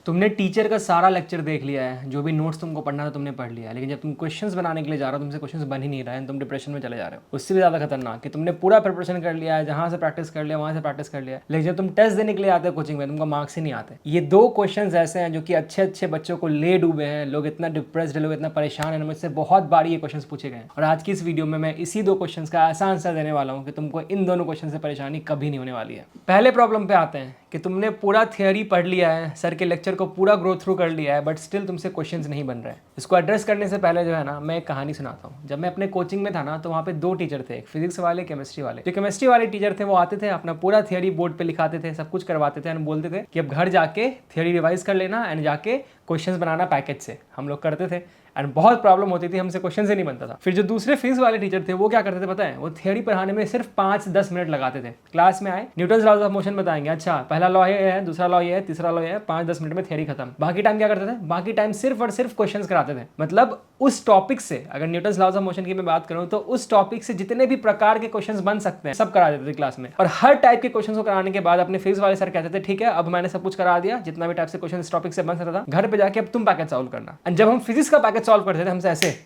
तुमने टीचर का सारा लेक्चर देख लिया है, जो भी नोट्स तुमको पढ़ना था तुमने पढ़ लिया है, लेकिन जब तुम क्वेश्चंस बनाने के लिए जा रहे हो तुमसे क्वेश्चंस बन ही नहीं रहा है, तुम डिप्रेशन में चले जा रहे हो। उससे भी ज़्यादा खतरनाक कि तुमने पूरा प्रिपरेशन कर लिया है, जहाँ से प्रैक्टिस कर लिया वहाँ से प्रैक्टिस कर लिया, लेकिन जब तुम टेस्ट देने के लिए आते हो कोचिंग में तुमको मार्क्स ही नहीं आते। ये दो क्वेश्चन ऐसे हैं जो कि अच्छे अच्छे बच्चों को ले डूबे हैं। लोग इतना डिप्रेस्ड है, लोग इतना परेशान है, मुझसे बहुत बार ये क्वेश्चन पूछे गए हैं और आज की इस वीडियो में मैं इसी दो क्वेश्चन का ऐसा आंसर देने वाला हूँ कि तुमको इन दोनों क्वेश्चन से परेशानी कभी नहीं होने वाली है। पहले प्रॉब्लम पे आते हैं कि तुमने पूरा थियरी पढ़ लिया है, सर के लेक्चर को पूरा ग्रो थ्रू कर लिया है, बट स्टिल तुमसे क्वेश्चंस नहीं बन रहे हैं। इसको एड्रेस करने से पहले जो है ना, मैं एक कहानी सुनाता हूँ। जब मैं अपने कोचिंग में था ना, तो वहाँ पे दो टीचर थे, एक फिजिक्स वाले, केमिस्ट्री वाले। जो केमिस्ट्री वाले टीचर थे वो आते थे, अपना पूरा थियरी बोर्ड पे लिखाते थे, सब कुछ करवाते थे एंड बोलते थे कि अब घर जाके थियरी रिवाइज कर लेना एंड जाके क्वेश्चंस बनाना पैकेज से। हम लोग करते थे एंड बहुत प्रॉब्लम होती थी, हमसे क्वेश्चन से नहीं बनता था। फिर जो दूसरे फिजिक्स वाले टीचर थे वो क्या करते थे पता है, वो थियरी पढ़ाने में सिर्फ 5-10 मिनट लगाते थे। क्लास में आए, न्यूटन्स लॉज ऑफ मोशन बताएंगे, अच्छा पहला लॉ ये है, दूसरा लॉ ये है, तीसरा लॉ ये है, 5-10 मिनट में थियरी खत्म। बाकी टाइम क्या करते थे, बाकी टाइम सिर्फ और सिर्फ क्वेश्चन कराते थे। मतलब उस टॉपिक से, अगर न्यूटन्स लॉज ऑफ मोशन की मैं बात करूं तो उस टॉपिक से जितने भी प्रकार के क्वेश्चंस बन सकते हैं सब करा देते थे क्लास में। और हर टाइप के क्वेश्चंस को कराने के बाद अपने फिजिक्स वाले सर कहते थे ठीक है अब मैंने सब कुछ करा दिया, जितना भी टाइप से क्वेश्चन इस टॉपिक से बन सकता था, घर पे जाके अब तुम पैकेज सॉल्व करना। एंड जब हम फिजिक्स का पैकेज सॉल्व करते थे हमसे ऐसे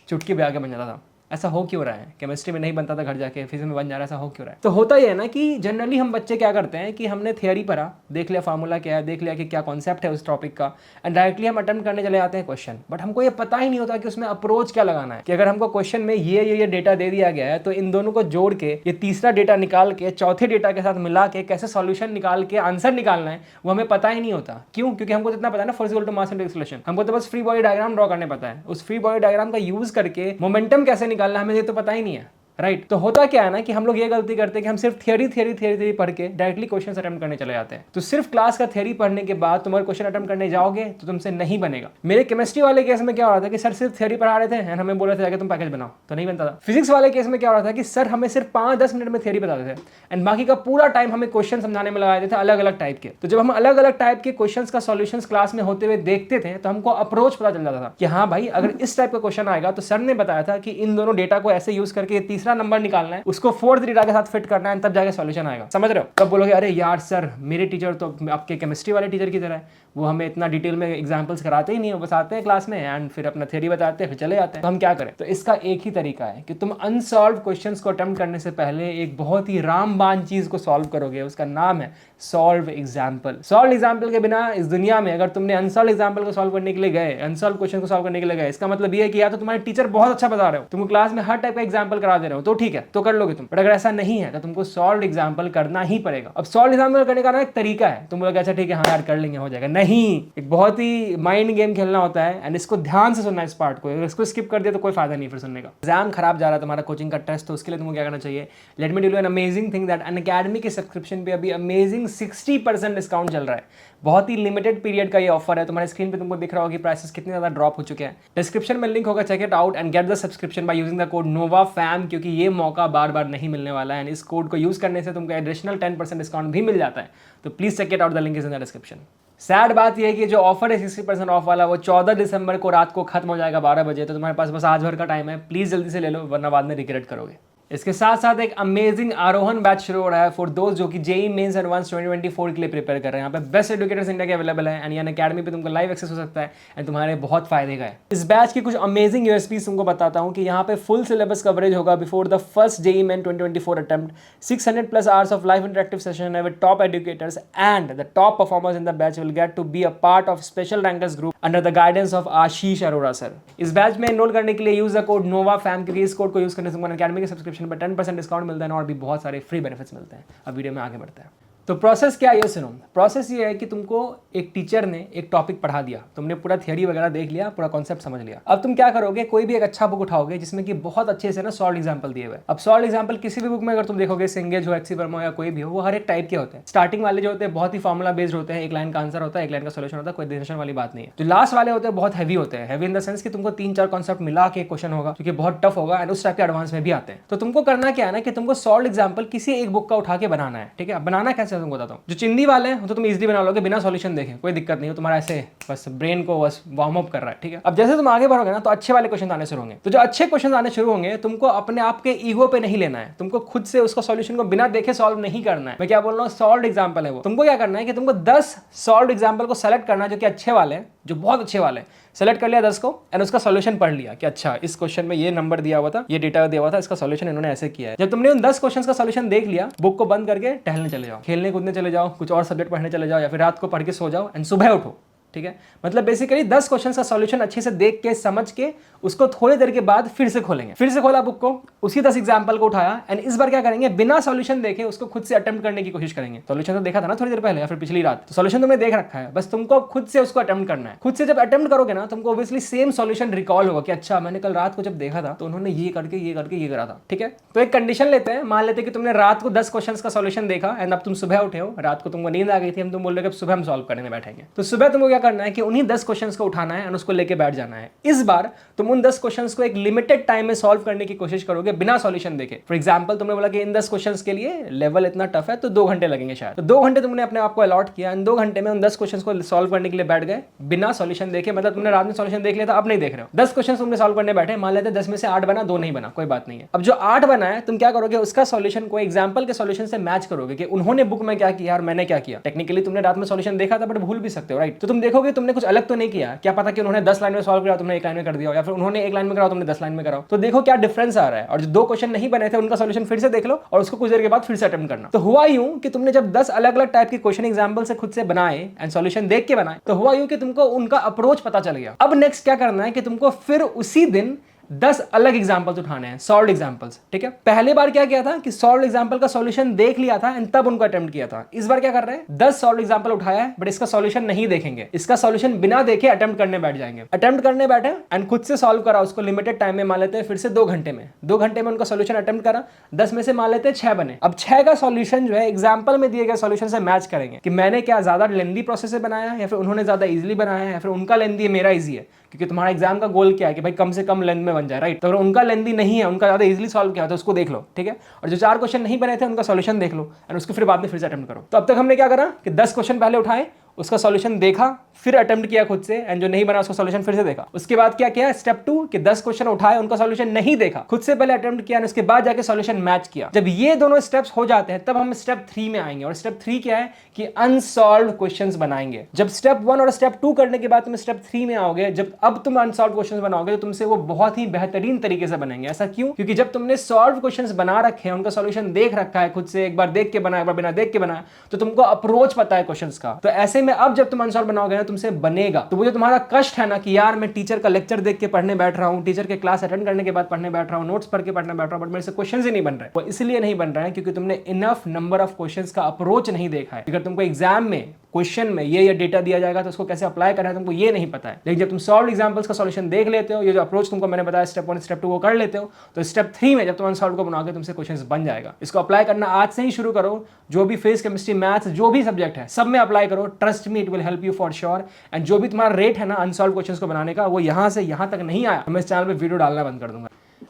चुटकी बजा के बन जाता था। ऐसा हो क्यों रहा है, केमिस्ट्री में नहीं बनता था, घर जाके फिजिक्स में बन जा रहा है, ऐसा हो क्यों रहा है? तो होता ही है ना कि जनरली हम बच्चे क्या करते हैं कि हमने थियरी पढ़ा, देख लिया फार्मूला क्या है, देख लिया कि क्या कॉन्सेप्ट है उस टॉपिक का, एंड डायरेक्टली हम अटेम्प्ट करने चले जाते हैं क्वेश्चन। बट हमको ये पता ही नहीं होता कि उसमें अप्रोच क्या लगाना है, कि अगर हमको क्वेश्चन में ये डेटा दे दिया गया है तो इन दोनों को जोड़ के ये तीसरा डेटा निकाल के चौथे डेटा के साथ मिला के कैसे सॉल्यूशन निकाल के आंसर निकालना है वो हमें पता ही नहीं होता। क्यों? क्योंकि हमको इतना पता है ना, force equal to mass into acceleration, हमको तो बस फ्री बॉडी डायग्राम ड्रॉ करने पता है। उस फ्री बॉडी डायग्राम का यूज करके मोमेंटम कैसे निकालना है हमें ये तो पता ही नहीं है, राइट? तो होता क्या है ना कि हम लोग ये गलती करते हैं कि हम सिर्फ थियरी पढ़ के डायरेक्टली क्वेश्चन अटेम्प्ट करने चले जाते हैं। तो सिर्फ क्लास का थियरी पढ़ने के बाद तुम्हारे क्वेश्चन अटेम्प्ट करने जाओगे तो तुमसे नहीं बनेगा। मेरे केमिस्ट्री वाले केस में क्या हो रहा था कि सर सिर्फ थियरी पढ़ा रहे थे एंड हमें बोल रहे थे जाके तुम पैकेज बनाओ, तो नहीं बनता था। फिजिक्स वाले केस में क्या हो रहा था कि सर हमें सिर्फ 5-10 मिनट में थियरी बताते थे एंड बाकी का पूरा टाइम हमें क्वेश्चन समझाने में लगा देते थे अलग अलग टाइप के। तो जब हम अलग अलग टाइप के क्वेश्चन का सॉल्यूशन क्लास में होते हुए देखते थे तो हमको अप्रोच पता चल जाता था कि हाँ भाई अगर इस टाइप का क्वेश्चन आएगा तो सर ने बताया था कि इन दोनों डेटा को ऐसे यूज करके तीसरा नंबर निकालना है, उसको फोर्थ डेटा के साथ फिट करना है, तब जाके सॉल्यूशन आएगा। समझ रहे हो? तब बोलोगे अरे यार सर मेरे टीचर तो आपके केमिस्ट्री वाले टीचर की तरह है, वो हमें इतना डिटेल में एग्जांपल्स कराते ही नहीं, वो बस आते हैं क्लास में एंड फिर अपना थ्योरी बताते हैं फिर चले जाते हैं। तो हम क्या करें? तो इसका एक ही तरीका है कि तुम अनसॉल्व क्वेश्चंस को अटेम्प्ट करने से पहले एक बहुत ही रामबाण चीज को सॉल्व करोगे, उसका नाम है सॉल्व एग्जाम्पल। सॉल्व एग्जाम्पल के बिना इस दुनिया में अगर तुमने अनसॉल्व एग्जाम्पल को सॉल्व करने के लिए गए, अनसॉल्व क्वेश्चन को सॉल्व करने के लिए गए, इसका मतलब ये है कि या तो तुम्हारे टीचर बहुत अच्छा बता रहे हो, तुमको क्लास में हर टाइप का एग्जाम्पल करा दे रहे हो तो ठीक है तो कर लोगे तुम, बट अगर ऐसा नहीं है तो तुमको सॉल्व एग्जाम्पल करना ही पड़ेगा। अब सॉल्व एग्जाम्पल करने का ना एक तरीका है, तुम लोग अच्छा ठीक है हाँ यार कर लेंगे हो जाएगा, नहीं, एक बहुत ही माइंड गेम खेलना होता है एंड इसको ध्यान से सुनना है इस पार्ट को। इसको स्किप कर दिया तो कोई फायदा नहीं फिर सुनने का। एग्जाम खराब जा रहा है तुम्हारा कोचिंग का टेस्ट, तो उसके लिए तुमको क्या करना चाहिए? Let me tell you an amazing thing that Unacademy के सब्सक्रिप्शन पे अभी अमेजिंग 60% डिस्काउंट चल रहा है। बहुत ही लिमिटेड पीरियड का ये ऑफर है। तुम्हारे स्क्रीन पे तुमको दिख रहा होगा कि प्राइसेस कितने ज्यादा ड्रॉप हो चुके हैं। डिस्क्रिप्शन में लिंक होगा, check it out and get the subscription by using the code NOVAFAM, क्योंकि ये मौका बार बार नहीं मिलने वाला है एंड इस कोड को यूज करने से तुमको एडिशनल 10% डिस्काउंट भी मिल जाता है। तो please check it out, the link is in the description. Sad बात यह है कि जो ऑफर है 60% ऑफ वाला वो 14 दिसंबर को रात को खत्म हो जाएगा 12 बजे, तो तुम्हारे पास बस आज भर का टाइम है, प्लीज जल्दी से ले लो वरना बाद में रिग्रेट करोगे। इसके साथ साथ एक अमेजिंग आरोहण बैच शुरू हो रहा है फॉर दोस्त जो कि जेई मेंस एडवांस 2024 के लिए प्रिपेयर कर रहे हैं। यहाँ पे बेस्ट एजुकेटर्स इंडिया के अवेलेबल है एंड यान अकेडमी पे तुमको लाइव एक्सेस हो सकता है एंड तुम्हारे बहुत फायदे का है। इस बैच की कुछ अमेजिंग यूएसपीज तुमको बताता हूँ कि यहाँ पे फुल सिलेबस कवरेज होगा before the first JEE Main 2024 attempt, 600+ hours of live interactive session with top educators and the top performers in the batch will get to be a part of special rankers group under the guidance of Ashish Arora sir. इस batch में enrol करने के लिए use the code NOVAFAM, क्योंकि इस code को use करने से तुमको अकेडमी के सब्सक्रिप्शन पर 10% डिस्काउंट मिलता है और भी बहुत सारे फ्री बेनिफिट्स मिलते हैं। अब वीडियो में आगे बढ़ते हैं। तो प्रोसेस क्या है ये सुनो। प्रोसेस ये है कि तुमको एक टीचर ने एक टॉपिक पढ़ा दिया, तुमने पूरा थियरी वगैरह देख लिया, पूरा कॉन्सेप्ट समझ लिया। अब तुम क्या करोगे, कोई भी एक अच्छा बुक उठाओगे जिसमें कि बहुत अच्छे से ना सॉल्व एग्जांपल दिए हुए। अब सॉल्व एग्जांपल किसी भी बुक में अगर तुम देखोगे, सिंगेज हो, HC वर्मा या कोई भी हो, वो हर एक टाइप के होते हैं। स्टार्टिंग वाले जो होते हैं बहुत ही फॉर्मुला बेस्ड होते हैं, एक लाइन का आंसर होता है, एक लाइन का सोल्यूशन होता है, कोई टेंशन वाली बात नहीं है। जो लास्ट वाले होते हैं बहुत हैवी होते हैं, हैवी इन द सेंस कि तुमको 3-4 कॉन्सेप्ट मिला के क्वेश्चन होगा जो कि बहुत टफ होगा एंड उस टाइप के एडवांस में भी आते हैं। तो तुमको करना क्या है ना कि तुमको सॉल्व एग्जांपल किसी एक बुक का उठा के बनाना है, ठीक है? बनाना कैसे तुमको बताता हूँ। जो चिंदी वाले हैं तो तुम इजीली बना लोगे बिना सॉल्यूशन देखे, कोई दिक्कत नहीं हो, तुम्हारा ऐसे बस ब्रेन को बस वार्म अप कर रहा है, ठीक है। अब जैसे तुम आगे बढ़ोगे ना तो अच्छे वाले क्वेश्चन आने शुरू होंगे। तो जो अच्छे क्वेश्चन आने शुरू होंगे तुमको अपने आप के ईगो पे नहीं लेना है, तुमको खुद से उसका सॉल्यूशन को बिना देखे सॉल्व नहीं करना है। मैं क्या बोल रहा हूँ, सॉल्व एग्जाम्पल है वो। तुमको क्या करना है कि तुमको 10 सॉल्व एग्जाम्पल को सेलेक्ट करना है जो कि अच्छे वाले हैं, जो बहुत अच्छे वाले। सेलेक्ट कर लिया 10 को एंड उसका सॉल्यूशन पढ़ लिया कि अच्छा इस क्वेश्चन में ये नंबर दिया हुआ था, ये डेटा दिया हुआ था, इसका सॉल्यूशन इन्होंने ऐसे किया है। जब तुमने उन 10 क्वेश्चंस का सॉल्यूशन देख लिया, बुक को बंद करके टहलने चले जाओ, खेलने कूदने चले जाओ, कुछ और सब्जेक्ट पढ़ने चले जाओ, या फिर रात को पढ़ के सो जाओ एंड सुबह उठो, ठीक है। मतलब बेसिकली 10 क्वेश्चन का सॉल्यूशन अच्छे से देख के समझ के उसको थोड़ी देर के बाद फिर से खोलेंगे। फिर से खोला बुक को, उसी 10 एग्जांपल को उठाया एंड इस बार क्या करेंगे, बिना सॉल्यूशन देखे उसको खुद से अटेम्प्ट करने की कोशिश करेंगे। सॉल्यूशन तो देखा था ना थोड़ी देर पहले या फिर पिछली रात, तो सॉल्यूशन तुमने देख रखा है, बस तुमको खुद से उसको अटेम्प्ट करना है। खुद से जब अटेम्प्ट करोगे ना तुमको ऑब्वियसली सेम सॉल्यूशन रिकॉल होगा कि अच्छा मैंने कल रात को जब देखा था तो उन्होंने ये करके ये करा था, ठीक है। तो एक कंडीशन लेते हैं, मान लेते हैं कि तुमने रात को 10 क्वेश्चन का सॉल्यूशन देखा एंड अब तुम सुबह उठे हो, रात को तुमको नींद आ गई थी, हम तुम बोल रहे हो कि सुबह हम सॉल्व करने बैठेंगे। तो सुबह तुमको क्या करना है कि उन्हीं 10 क्वेश्चंस को उठाना है और उसको लेके बैठ जाना है। इस बार तुम उन 10 क्वेश्चंस को एक लिमिटेड टाइम में सॉल्व करने की कोशिश करोगे बिना सॉल्यूशन देखे। फॉर एग्जांपल तुमने बोला कि इन 10 क्वेश्चंस के लिए लेवल इतना टफ है तो 2 घंटे लगेंगे शायद, तो 2 घंटे तुमने अपने आप को अलॉट किया एंड 2 घंटे में उन 10 क्वेश्चंस को सॉल्व करने के लिए बैठ गए बिना सॉल्यूशन देखे। मतलब तुमने रात में सॉल्यूशन देख लिया था, अब नहीं देख रहे हो। 10 क्वेश्चन तुमने सॉल्व करने बैठे, मान लेते 10 में से 8 बना, 2 नहीं बना, कोई बात नहीं है। अब जो 8 बना है तुम क्या करोगे, उसका सॉल्यूशन को एग्जांपल के सॉल्यूशन से मैच करोगे कि उन्होंने बुक में क्या किया और मैंने क्या किया। टेक्निकली तुमने रात में सॉल्यूशन देखा था बट भूल भी सकते हो, राइट। तो तुम देखोगे तुमने कुछ अलग तो नहीं किया, क्या पता कि उन्होंने 10 लाइन में सॉल्व किया तुमने 1 लाइन में कर दिया, या फिर उन्होंने 1 लाइन में कराओ तुमने 10 लाइन में कराओ। तो देखो क्या डिफरेंस आ रहा है। और जो 2 क्वेश्चन नहीं बने थे उनका सॉल्यूशन फिर से देख लो और उसको कुछ देर के बाद फिर से अटेम्प्ट करना। तो हुआ यूं कि तुमने जब 10 अलग अलग टाइप के क्वेश्चन एग्जांपल से खुद से बनाए एंड सॉल्यूशन देख के बनाए, तो हुआ यूं कि तुमको उनका अप्रोच पता चल गया। अब नेक्स्ट क्या करना है कि तुमको फिर उसी दिन 10 अलग एग्जांपल्स उठाने हैं, सॉल्व्ड एग्जांपल्स, ठीक है। पहली बार क्या किया था कि सॉल्व्ड एग्जांपल का सॉल्यूशन देख लिया था एंड तब उनको अटेम्प्ट किया था। इस बार क्या कर रहे हैं, 10 सॉल्व्ड एग्जांपल उठाया है बट इसका सॉल्यूशन नहीं देखेंगे, इसका सॉल्यूशन बिना देखे अटेम्प्ट करने बैठ जाएंगे। अटेम्प्ट करने बैठे एंड खुद से सॉल्व करा उसको लिमिटेड टाइम में, मान लेते हैं फिर से 2 घंटे में। 2 घंटे में उनका सॉल्यूशन अटेम्प्ट करा, 10 में से मान लेते हैं 6 बने। अब 6 का सॉल्यूशन जो है एग्जाम्पल में दिए गए सॉल्यूशन से मैच करेंगे कि मैंने क्या ज्यादा लेंदी प्रोसेस से बनाया या फिर उन्होंने ज्यादा इजीली बनाया है, या फिर उनका लेंदी है मेरा इजी है, क्योंकि तुम्हारा एग्जाम का गोल क्या है कि भाई कम से कम लेंथ में बन जाए, राइट। तो अगर उनका लेंदी नहीं है, उनका ज्यादा इजीली सॉल्व किया तो उसको देख लो, ठीक है। और जो 4 क्वेश्चन नहीं बने थे उनका सॉल्यूशन देख लो एंड उसको फिर बाद में फिर से अटेम्प्ट करो। तो अब तक हमने क्या करा कि 10 क्वेश्चन पहले उठाए, उसका सॉल्यूशन देखा, फिर अटेम्प्ट किया खुद से एंड जो नहीं बना उसका सॉल्यूशन फिर से देखा। उसके बाद क्या किया, स्टेप 2 कि 10 क्वेश्चन उठाए, उनका सॉल्यूशन नहीं देखा, खुद से पहले अटेम्प्ट किया, उसके बाद जाके सॉल्यूशन मैच किया। जब ये दोनों स्टेप्स हो जाते हैं तब हम स्टेप 3 में आएंगे। और स्टेप 3 क्या है कि अनसॉल्व्ड क्वेश्चंस बनाएंगे। जब स्टेप 1 और स्टेप 2 करने के बाद तुम स्टेप 3 में आओगे, जब अब तुम अनसॉल्व्ड क्वेश्चंस बनाओगे तो तुमसे वो बहुत ही बेहतरीन तरीके से बनेंगे। ऐसा क्यों, क्योंकि जब तुमने सॉल्व क्वेश्चंस बना रखे हैं, उनका सॉल्यूशन देख रखा है खुद से, एक बार देख के बनाया, एक बार बिना देख के बनाया, तो तुमको अप्रोच पता है क्वेश्चंस का। तो ऐसे में अब जब तुम अनसॉल्व बनाओगे ना तुमसे बनेगा। तो वो जो तुम्हारा कष्ट है ना कि यार मैं टीचर का लेक्चर देख के पढ़ने बैठ रहा हूं, टीचर के क्लास अटेंड करने के बाद पढ़ने बैठ रहा हूं, नोट्स पढ़ के पढ़ने बैठ रहा हूं, बट मेरे से क्वेश्चंस ही नहीं बन रहे, वो इसलिए नहीं बन रहे हैं क्योंकि तुमने इनफ नंबर ऑफ क्वेश्चंस का अप्रोच नहीं देखा है। अगर तुमको एग्जाम में क्वेश्चन में ये डेटा दिया जाएगा तो उसको कैसे अप्लाई करना है तुमको ये नहीं पता है। लेकिन जब तुम सॉल्व एग्जांपल्स का सॉल्यूशन देख लेते हो, ये जो अप्रोच तुमको मैंने बताया स्टेप 1 स्टेप 2 को कर लेते हो, तो स्टेप 3 में जब तुम अनसॉल्व को बनाओगे तुमसे क्वेश्चंस बन जाएगा। इसको अप्लाई करना आज से ही शुरू करो। जो भी फिजिक्स केमिस्ट्री मैथ्स जो भी सब्जेक्ट है सब में अप्लाई करो, trust me it will help you for sure. And जो भी तुम्हारा रेट है ना अनसॉल्व क्वेश्चंस को बनाने का, वो यहाँ से यहाँ तक नहीं आया तो मैं इस चैनल पर वीडियो डालना बंद कर दूंगा।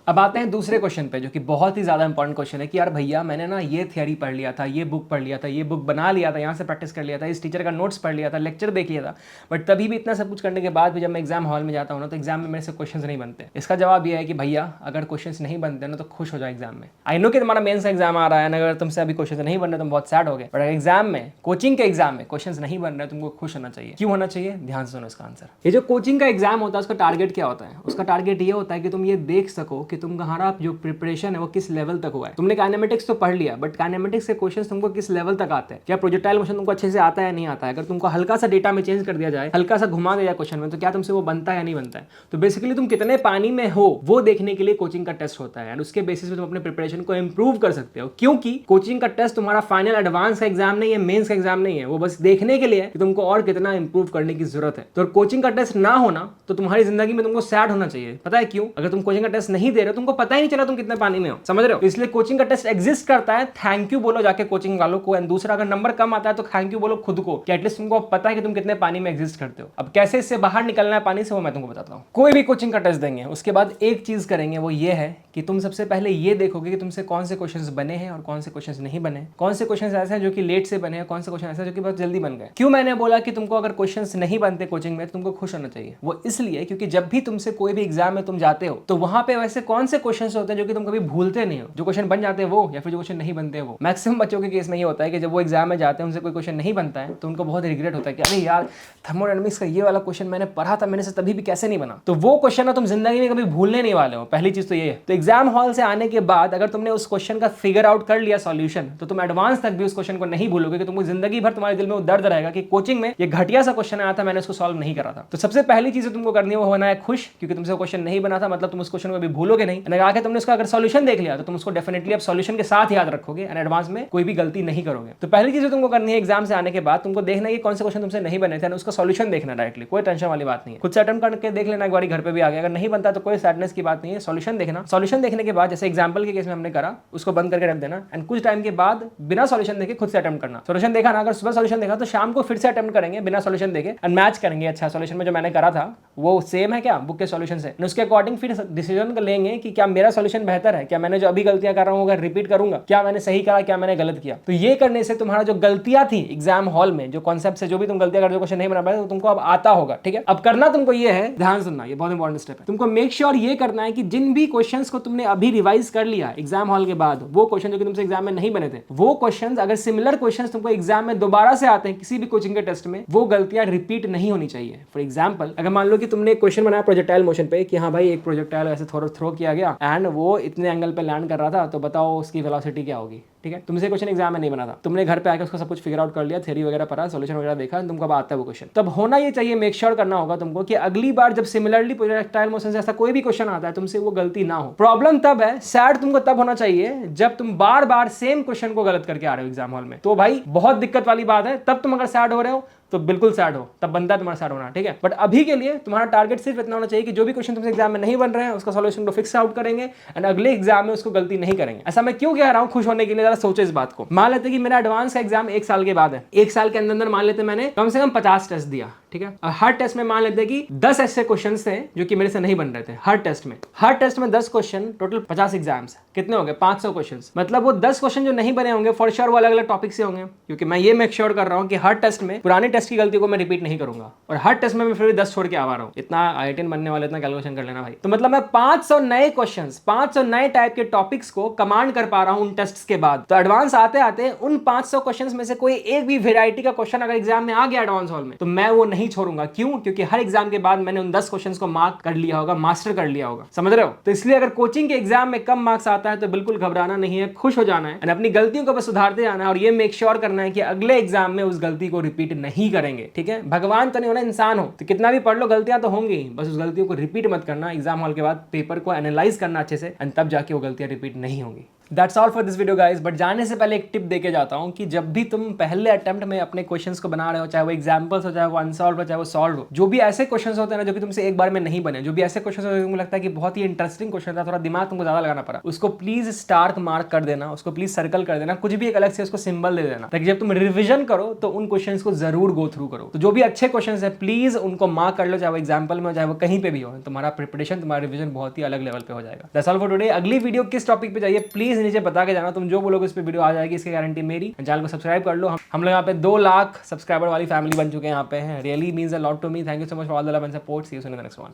अब आते हैं दूसरे क्वेश्चन पे जो कि बहुत ही ज्यादा इंपॉर्टेंट क्वेश्चन है कि यार भैया मैंने ना ये थियरी पढ़ लिया था, ये बुक पढ़ लिया था, ये बुक बना लिया था, यहाँ से प्रैक्टिस कर लिया था, इस टीचर का नोट्स पढ़ लिया था, लेक्चर देख लिया था, बट तभी भी इतना सब कुछ करने के बाद भी जब मैं एग्जाम हॉल में जाता हूँ ना तो एग्जाम में मेरे से क्वेश्चंस नहीं बनते। इसका जवाब ये है कि भैया अगर क्वेश्चंस नहीं बनते ना तो खुश हो जाए एग्जाम में। आई नो कि तुम्हारा मेंस का एग्जाम आ रहा है, अगर तुमसे अभी क्वेश्चन नहीं बन रहे तुम बहुत सैड हो गए, बट एग्जाम में कोचिंग के एग्जाम में क्वेश्चन नहीं बन रहे तुमको खुश होना चाहिए। क्यों होना चाहिए, ध्यान से सुनो इसका आंसर। ये जो कोचिंग का एग्जाम होता है उसका टारगेट क्या होता है, उसका टारगेट ये होता है कि तुम ये देख सको कि तुम्हारा जो प्रिपरेशन है वो किस लेवल तक हुआ है। तुमने काइनेमेटिक्स तो पढ़ लिया बट काइनेमेटिक्स के क्वेश्चंस तुमको किस लेवल तक आते हैं, क्या प्रोजेक्टाइल मोशन तुमको अच्छे से आता है नहीं आता है। अगर तुमको हल्का सा डेटा में चेंज कर दिया जाए, हल्का सा घुमा दिया जाए क्वेश्चन में, तो क्या तुमसे वो बनता है या नहीं बनता है। तो बेसिकली तुम कितने पानी में हो वो देखने के लिए कोचिंग का टेस्ट होता है एंड उसके बेसिस पे तुम अपने प्रिपरेशन को इंप्रूव कर सकते हो। क्योंकि कोचिंग का टेस्ट तुम्हारा फाइनल एडवांस का एग्जाम नहीं है, मेंस का एग्जाम नहीं है, वो बस देखने के लिए कि तुमको और कितना इंप्रूव करने की जरूरत है। तो कोचिंग का टेस्ट ना होना तो तुम्हारी जिंदगी में तुमको सैड होना चाहिए। पता है क्यों, अगर तुम कोचिंग का टेस्ट नहीं दे रहे हो तुमको पता ही नहीं चला तुम कितने पानी में हो, समझ रहे हो। इसलिए कोचिंग का टेस्ट एग्जिस्ट करता है, थैंक यू बोलो जाके कोचिंग वालों को। एंड दूसरा अगर नंबर कम आता है तो थैंक यू बोलो खुद को कि एटलीस्ट तुमको पता है कि तुम कितने पानी में एग्जिस्ट करते हो। अब कैसे इससे बाहर निकलना है पानी से वो मैं तुमको बताता हूँ। कोई भी कोचिंग का टेस्ट देंगे उसके बाद एक चीज करेंगे, वो ये है कि कि तुम सबसे पहले ये देखोगे कि तुमसे कौन से क्वेश्चंस बने हैं और कौन से क्वेश्चंस नहीं बने, कौन से क्वेश्चंस ऐसे हैं जो कि लेट से बने हैं, कौन से क्वेश्चन ऐसे हैं जो कि बहुत जल्दी बन गए। क्यों मैंने बोला कि तुमको अगर क्वेश्चंस नहीं बनते कोचिंग में तो तुमको खुश होना चाहिए? वो इसलिए क्योंकि जब भी तुमसे कोई भी एग्जाम में तुम जाते हो तो वहां पे वैसे कौन से क्वेश्चंस होते हैं जो कि तुम कभी भूलते नहीं हो, जो क्वेश्चन बन जाते हैं वो, या फिर जो क्वेश्चन नहीं बनते वो। मैक्सिमम बच्चों के केस में ये होता है कि जब वो एग्जाम में जाते हैं उनसे कोई क्वेश्चन नहीं बनता है तो उनको बहुत रिग्रेट होता है कि अरे यार थर्मोडायनामिक्स का ये वाला क्वेश्चन मैंने पढ़ा था, मैंने से तभी भी कैसे नहीं बना। तो वो क्वेश्चन ना तुम जिंदगी में कभी भूलने नहीं वाले हो। पहली चीज तो ये है। तो एग्जाम हॉल से आने के बाद अगर तुमने उस क्वेश्चन का फिगर आउट कर लिया सॉल्यूशन, तो तुम एडवांस तक भी उस क्वेश्चन को नहीं भूलोगे कि तुमको जिंदगी भर तुम्हारे दिल में वो दर्द रहेगा कि कोचिंग में ये घटिया सा क्वेश्चन आया था, मैंने उसको सॉल्व नहीं करा था। तो सबसे पहली चीज तुमको करनी है वो होना है खुश, क्योंकि तुमसे क्वेश्चन नहीं बना था, मतलब तुम उस क्वेश्चन को अभी भूलोगे नहीं। आगे तुमने उसका अगर सॉल्यूशन देख लिया तो तुम उसको डेफिनेटली अब सॉल्यूशन के साथ याद रखोगे एंड एडवांस में कोई भी गलती नहीं करोगे। तो पहली चीज तुमको करनी है एग्जाम से आने के बाद तुमको देखना है कि कौन से क्वेश्चन तुमसे नहीं बने थे, उसका सॉल्यूशन देखना डायरेक्टली, कोई टेंशन वाली बात नहीं है। खुद से अटेम्प्ट करके देख लेना एक बार, घर पे भी आ गया, अगर नहीं बनता तो कोई सैडनेस की बात नहीं है। सॉल्यूशन देखना, सॉल्यूशन देखने के बाद जैसे एग्जांपल के केस में हमने करा उसको बंद करके रख देना एंड कुछ टाइम के बाद बिना सॉल्यूशन देखे खुद से अटेम्प्ट करना। सॉल्यूशन देखा ना, अगर सुबह सॉल्यूशन देखा तो शाम को फिर से अटेम्प्ट करेंगे बिना सॉल्यूशन देखे एंड मैच करेंगे, अच्छा सॉल्यूशन में जो मैंने करा था वो सेम है क्या बुक के सॉल्यूशन से, उसके अकॉर्डिंग फिर डिसीजन लेंगे कि क्या मेरा सॉल्यूशन बेहतर है, क्या मैंने जो अभी गलतियां कर रहा हूं अगर रिपीट करूंगा, क्या मैंने सही करा, क्या मैंने गलत किया। तो ये करने से तुम्हारा जो गलतियां थी एग्जाम हॉल में, जो कॉन्सेप्ट से जो भी तुम गलतियां कर, जो क्वेश्चन नहीं बना पाए, तो तुमको अब आता होगा। ठीक है, अब करना तुमको ये है, ध्यान सुनना, ये बहुत इंपॉर्टेंट स्टेप है। तुमको मेक श्योर ये करना है कि जिन भी क्वेश्चंस को तुमने अभी रिवाइज कर लिया एग्जाम हॉल के बाद, वो क्वेश्चन जो कि तुमसे एग्जाम में नहीं बने थे, वो क्वेश्चंस अगर सिमिलर क्वेश्चंस तुमको एग्जाम में दोबारा से आते हैं किसी भी कोचिंग के टेस्ट में, वो गलतियां रिपीट नहीं होनी चाहिए। फॉर एग्जांपल, अगर मान लो कि तुमने एक क्वेश्चन बनाया प्रोजेक्टाइल मोशन पे कि हाँ भाई एक प्रोजेक्टाइल ऐसे थ्रो किया गया एंड वो इतने एंगल पे लैंड कर रहा था, तो बताओ उसकी वेलोसिटी क्या होगी। ठीक है, तुमसे क्वेश्चन एग्जाम में नहीं बना था, तुमने घर पे आकर उसको सब कुछ फिगर आउट कर लिया, थ्योरी वगैरह पढ़ा, सॉल्यूशन वगैरह देखा, तुमको अब आता है वो क्वेश्चन। तब होना ये चाहिए, मेक श्योर करना होगा तुमको कि अगली बार जब सिमिलरली प्रोजेक्टाइल मोशन से ऐसा कोई भी क्वेश्चन आता है तुमसे वो गलती ना हो। प्रॉब्लम तब है, सैड तुमको तब होना चाहिए जब तुम बार बार सेम क्वेश्चन को गलत करके आ रहे हो एग्जाम हॉल में, तो भाई बहुत दिक्कत वाली बात है। तब तुम अगर सैड हो रहे हो तो बिल्कुल सैड हो, तब बनता है तुम्हारा सैड होना। ठीक है, बट अभी के लिए तुम्हारा टारगेट सिर्फ इतना होना चाहिए कि जो भी क्वेश्चन तुमसे एग्जाम में नहीं बन रहे हैं उसका सॉल्यूशन को फिक्स आउट करेंगे एंड अगले एग्जाम में उसको गलती नहीं करेंगे। ऐसा मैं क्यों कह रहा हूं खुश होने के लिए, जरा सोचो इस बात को। मान लेते कि मेरा एडवांस का एग्जाम 1 साल के बाद है, 1 साल के अंदर मान लेते मैंने कम से कम 50 टेस्ट दिया। ठीक है, और हर टेस्ट में मान लेते कि 10 ऐसे क्वेश्चन थे जो कि मेरे से नहीं बन रहे थे। हर टेस्ट में 10 क्वेश्चन, टोटल 50 एग्जाम्स, कितने हो गए 500 क्वेश्चन। मतलब वो 10 क्वेश्चन जो नहीं बने होंगे फॉर श्योर वो अलग अलग टॉपिक से होंगे, क्योंकि मैं ये मेक श्योर कर रहा हूं कि हर टेस्ट में पुराने टेस्ट की गलती को मैं रिपीट नहीं करूंगा और हर टेस्ट में मैं फिर भी 10 छोड़ के आ रहा हूं। इतना IITian बनने वाले इतना कैलकुलेशन कर लेना भाई। तो मतलब मैं 500 नए क्वेश्चंस, 500 नए टाइप के टॉपिक्स को कमांड कर पा रहा हूं उन टेस्ट्स के बाद। तो एडवांस आते आते उन 500 क्वेश्चंस में से कोई एक भी वेराइटी का क्वेश्चन अगर एग्जाम में आ गया एडवांस हॉल में, तो मैं वो नहीं छोड़ूंगा। क्यों? क्योंकि हर एग्जाम के बाद मैंने उन 10 क्वेश्चंस को मार्क कर लिया होगा, मास्टर कर लिया होगा। समझ रहे हो? तो इसलिए अगर कोचिंग के एग्जाम में कम मार्क्स आता है तो बिल्कुल घबराना नहीं है, खुश हो जाना है और अपनी गलतियों को बस सुधारते जाना है और ये मेक श्योर करना है कि अगले एग्जाम में उस गलती को रिपीट नहीं करेंगे। ठीक है, भगवान तो नहीं होना, इंसान हो, तो कितना भी पढ़ लो गलतियां तो होंगी, बस उस गलतियों को रिपीट मत करना। एग्जाम हॉल के बाद पेपर को एनालाइज करना अच्छे से, तब जाके वो गलतियां रिपीट नहीं होंगी। That's all for this video guys, but जाने से पहले एक टिप देके जाता हूं कि जब भी तुम पहले अटेम्प्ट में अपने क्वेश्चंस को बना रहे हो, चाहे वो एग्जांपल्स हो, चाहे वो अनसॉल्व हो, चाहे वो सॉल्व हो, जो भी ऐसे क्वेश्चंस होते हैं ना जो कि तुमसे एक बार में नहीं बने, जो भी ऐसे क्वेश्चंस होते हैं तुमको लगता है कि बहुत ही इंटरेस्टिंग क्वेश्चन था, थोड़ा दिमाग तुमको ज्यादा लगाना पड़ा, उसको प्लीज स्टार मार्क कर देना, उसको प्लीज सर्कल कर देना, कुछ भी एक अलग से उसको सिंबल दे देना, ताकि जब तुम रिविजन करो तो उन क्वेश्चंस को जरूर गो थ्रू करो। तो जो भी अच्छे क्वेश्चंस है प्लीज उनको मार्क कर लो, चाहे वो एग्जाम्पल में हो, चाहे वो कहीं पे भी हो, तुम्हारा प्रिपरेशन, तुम्हारा रिविजन बहुत ही अलग लेवल पे हो जाएगा। That's all for today. अगली वीडियो किस टॉपिक पे चाहिए प्लीज नीचे बता के जाना, तुम जो बोलोगे उस पे वीडियो आ जाएगी, इसकी गारंटी मेरी। चैनल को सब्सक्राइब कर लो। हम लोग यहाँ पे 2 लाख सब्सक्राइबर वाली फैमिली बन चुके हैं यहाँ पे हैं। Really means a lot to me. Thank you so much for all the love and support. See you soon in the next one.